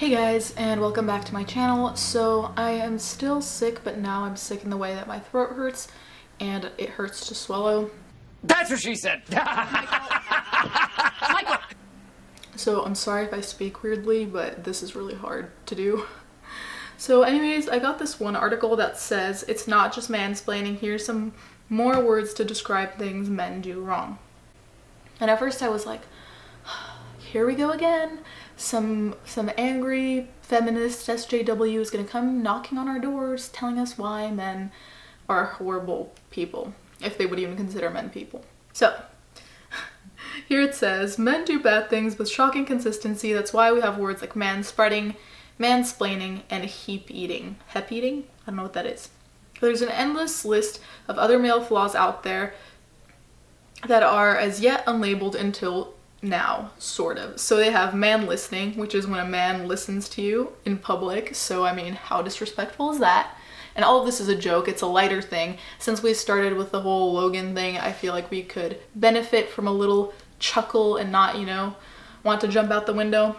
Hey guys, and welcome back to my channel. So I am still sick, but now I'm sick in the way that my throat hurts and it hurts to swallow. That's what she said. Michael. So I'm sorry if I speak weirdly, but this is really hard to do. So anyways, I got this one article that says it's not just mansplaining. Here's some more words to describe things men do wrong. And at first I was like, here we go again. Some angry feminist SJW is gonna come knocking on our doors telling us why men are horrible people, if they would even consider men people. So here it says, men do bad things with shocking consistency. That's why we have words like manspreading, mansplaining, and hepeating. Hepeating? I don't know what that is. There's an endless list of other male flaws out there that are as yet unlabeled until now, sort of. So they have man listening, which is when a man listens to you in public. So I mean, how disrespectful is that? And all of this is a joke. It's a lighter thing. Since we started with the whole Logan thing, I feel like we could benefit from a little chuckle and not, you know, want to jump out the window.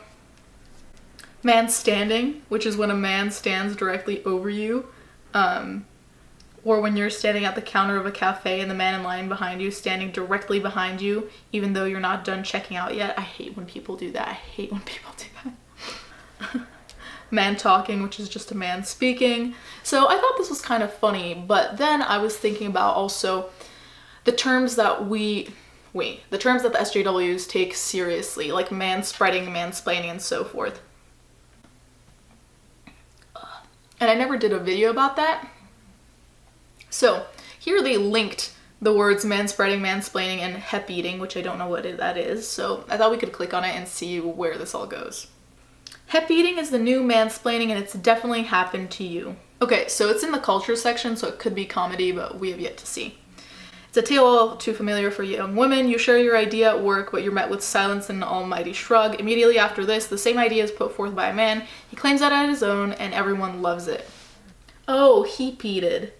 Man standing, which is when a man stands directly over you. Or when you're standing at the counter of a cafe and the man in line behind you standing directly behind you, even though you're not done checking out yet. I hate when people do that. I hate when people do that. Man talking, which is just a man speaking. So I thought this was kind of funny, but then I was thinking about also the terms that the terms that the SJWs take seriously, like manspreading, mansplaining, and so forth. And I never did a video about that. So here they linked the words manspreading, mansplaining, and hepeating, which I don't know what that is. So I thought we could click on it and see where this all goes. Hepeating is the new mansplaining, and it's definitely happened to you. Okay, so it's in the culture section, so it could be comedy, but we have yet to see. It's a tale all too familiar for young women. You share your idea at work, but you're met with silence and an almighty shrug. Immediately after this, the same idea is put forth by a man. He claims that as his own, and everyone loves it. Oh, hepeated.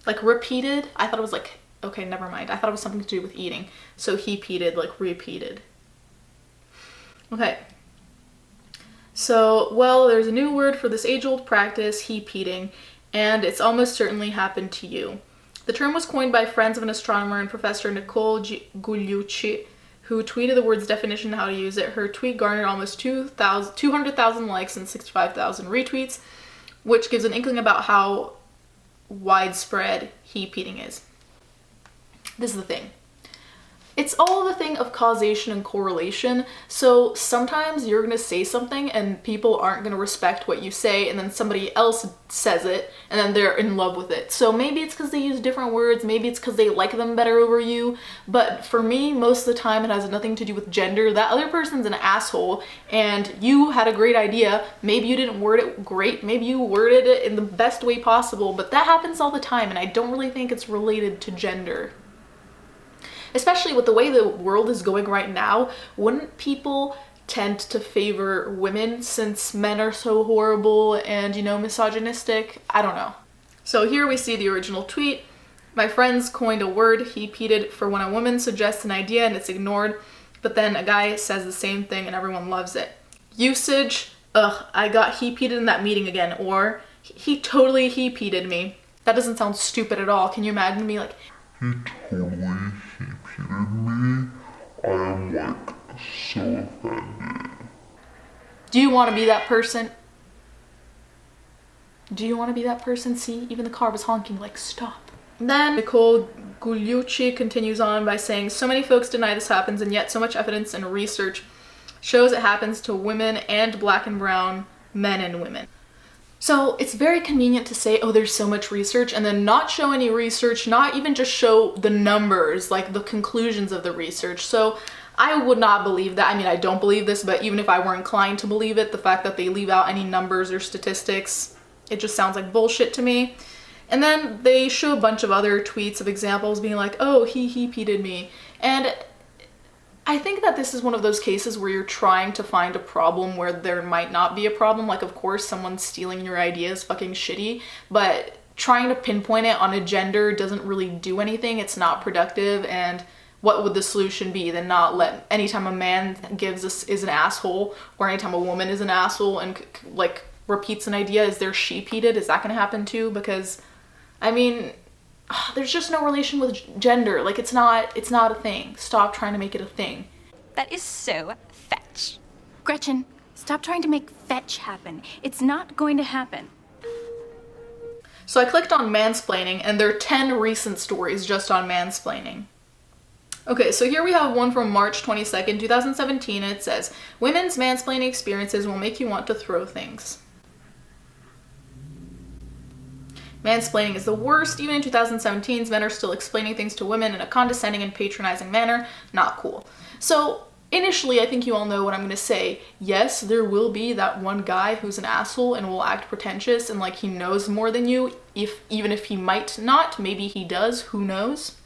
Like repeated? I thought it was like, okay, never mind. I thought it was something to do with eating. So hepeated, like repeated. Okay. So, well, there's a new word for this age-old practice, hepeating, and it's almost certainly happened to you. The term was coined by friends of an astronomer and Professor Nicole Gugliucci, who tweeted the word's definition and how to use it. Her tweet garnered almost 200,000 likes and 65,000 retweets, which gives an inkling about how widespread hepeating is. This is the thing. It's all the thing of causation and correlation. So sometimes you're gonna say something and people aren't gonna respect what you say, and then somebody else says it and then they're in love with it. So maybe it's because they use different words, maybe it's because they like them better over you, but for me, most of the time it has nothing to do with gender. That other person's an asshole and you had a great idea. Maybe you didn't word it great, maybe you worded it in the best way possible, but that happens all the time, and I don't really think it's related to gender. Especially with the way the world is going right now, wouldn't people tend to favor women since men are so horrible and, you know, misogynistic? I don't know. So here we see the original tweet. My friends coined a word, hepeated, for when a woman suggests an idea and it's ignored, but then a guy says the same thing and everyone loves it. Usage, ugh, I got hepeated in that meeting again, or he totally hepeated me. That doesn't sound stupid at all. Can you imagine me like, he totally hepeated me? I am like so offended. do you want to be that person? Do you want to be that person? See, even the car was honking like, stop. Then Nicole Gugliucci continues on by saying, so many folks deny this happens, and yet so much evidence and research shows it happens to women and black and brown men and women. So it's very convenient to say, oh, there's so much research, and then not show any research, not even just show the numbers, like the conclusions of the research. So I would not believe that. I mean, I don't believe this, but even if I were inclined to believe it, the fact that they leave out any numbers or statistics, it just sounds like bullshit to me. And then they show a bunch of other tweets of examples being like, oh, he hepeated me. And I think that this is one of those cases where you're trying to find a problem where there might not be a problem. Like, of course, someone stealing your idea is fucking shitty, but trying to pinpoint it on a gender doesn't really do anything. It's not productive, and what would the solution be than not let anytime a man is an asshole, or anytime a woman is an asshole and like repeats an idea, is their sheep heated? Is that going to happen too? Because I mean, there's just no relation with gender. Like it's not a thing. Stop trying to make it a thing. That is so fetch. Gretchen, stop trying to make fetch happen. It's not going to happen. So I clicked on mansplaining, and there are 10 recent stories just on mansplaining. Okay, so here we have one from March 22nd, 2017, and it says, women's mansplaining experiences will make you want to throw things. Mansplaining is the worst. Even in 2017, men are still explaining things to women in a condescending and patronizing manner. Not cool. So initially, I think you all know what I'm going to say. Yes, there will be that one guy who's an asshole and will act pretentious and like he knows more than you, even if he might not. Maybe he does, who knows?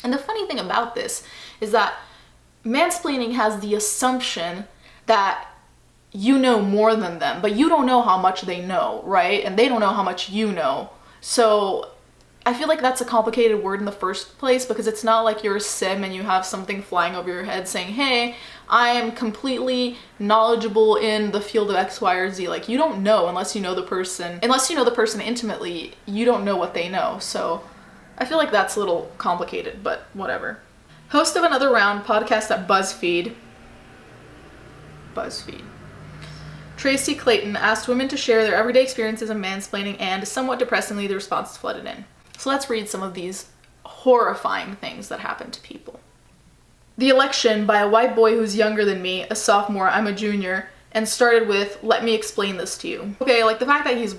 And the funny thing about this is that mansplaining has the assumption that you know more than them, but you don't know how much they know, right? And they don't know how much you know. So I feel like that's a complicated word in the first place, because it's not like you're a sim and you have something flying over your head saying, hey, I am completely knowledgeable in the field of X, Y, or Z. Like, you don't know unless you know the person. Unless you know the person intimately, you don't know what they know. So I feel like that's a little complicated, but whatever. Host of Another Round podcast at BuzzFeed. Tracy Clayton asked women to share their everyday experiences of mansplaining, and somewhat depressingly, the responses flooded in. So let's read some of these horrifying things that happen to people. The election by a white boy who's younger than me, a sophomore, I'm a junior, and started with, let me explain this to you. Okay, like the fact that he's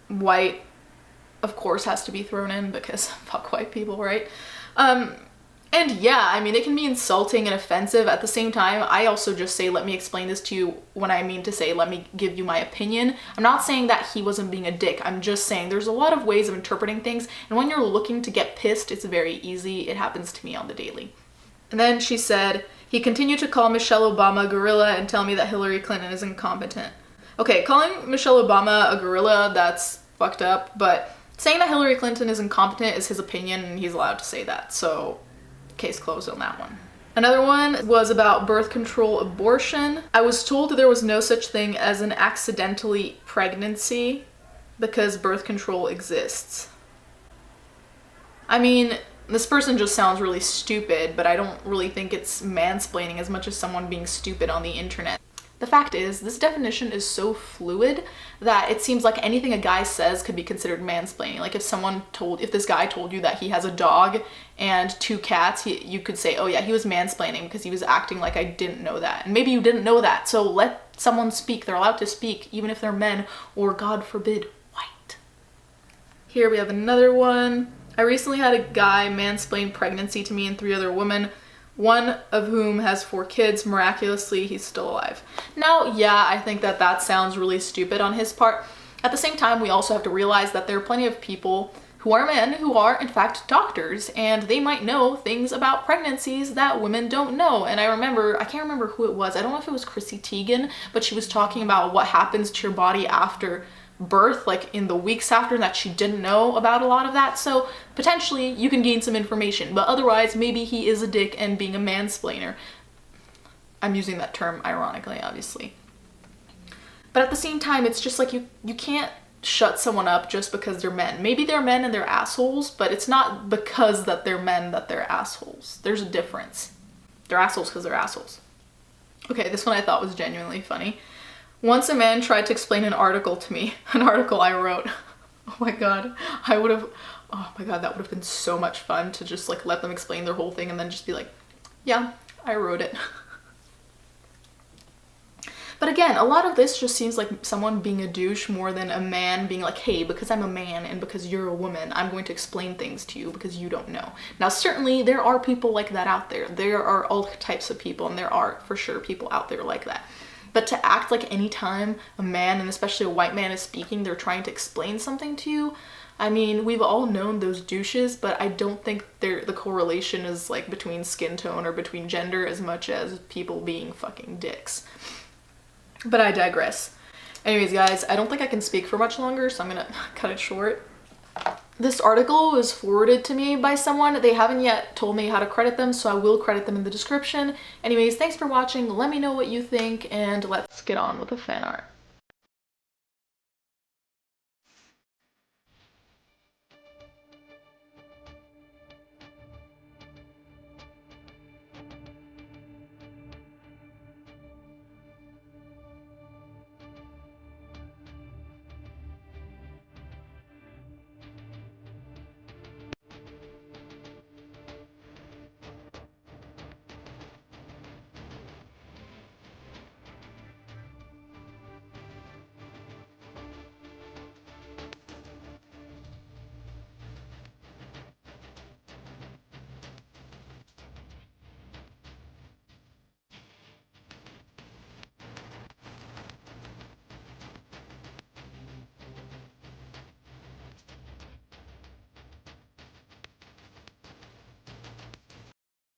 white, of course, has to be thrown in because fuck white people, right? And yeah, I mean, it can be insulting and offensive. At the same time, I also just say, let me explain this to you when I mean to say, let me give you my opinion. I'm not saying that he wasn't being a dick. I'm just saying there's a lot of ways of interpreting things. And when you're looking to get pissed, it's very easy. It happens to me on the daily. And then she said, he continued to call Michelle Obama a gorilla and tell me that Hillary Clinton is incompetent. Okay, calling Michelle Obama a gorilla, that's fucked up. But saying that Hillary Clinton is incompetent is his opinion, and he's allowed to say that. So case closed on that one. Another one was about birth control abortion. I was told there was no such thing as an accidentally pregnancy because birth control exists. I mean, this person just sounds really stupid, but I don't really think it's mansplaining as much as someone being stupid on the internet. The fact is, this definition is so fluid that it seems like anything a guy says could be considered mansplaining. Like if this guy told you that he has a dog and 2 cats, you could say, oh yeah, he was mansplaining because he was acting like I didn't know that. And maybe you didn't know that, so let someone speak. They're allowed to speak, even if they're men or, God forbid, white. Here we have another one. I recently had a guy mansplain pregnancy to me and 3 other women, one of whom has 4 kids. Miraculously, he's still alive. Now, yeah, I think that sounds really stupid on his part. At the same time, we also have to realize that there are plenty of people who are men who are, in fact, doctors, and they might know things about pregnancies that women don't know. And I can't remember who it was. I don't know if it was Chrissy Teigen, but she was talking about what happens to your body after birth, like in the weeks after, and that she didn't know about a lot of that. So potentially you can gain some information, but otherwise maybe he is a dick and being a mansplainer. I'm using that term ironically, obviously. But at the same time, it's just like you can't shut someone up just because they're men. Maybe they're men and they're assholes, but it's not because that they're men that they're assholes. There's a difference. They're assholes because they're assholes. Okay, this one I thought was genuinely funny. Once a man tried to explain an article to me, an article I wrote. Oh my god, that would have been so much fun to just like let them explain their whole thing and then just be like, yeah, I wrote it. But again, a lot of this just seems like someone being a douche more than a man being like, hey, because I'm a man and because you're a woman, I'm going to explain things to you because you don't know. Now, certainly there are people like that out there. There are all types of people, and there are for sure people out there like that. But to act like any time a man, and especially a white man, is speaking, they're trying to explain something to you, I mean, we've all known those douches, but I don't think the correlation is like between skin tone or between gender as much as people being fucking dicks. But I digress. Anyways, guys, I don't think I can speak for much longer, so I'm gonna cut it short. This article was forwarded to me by someone. They haven't yet told me how to credit them, so I will credit them in the description. Anyways, thanks for watching. Let me know what you think, and let's get on with the fan art.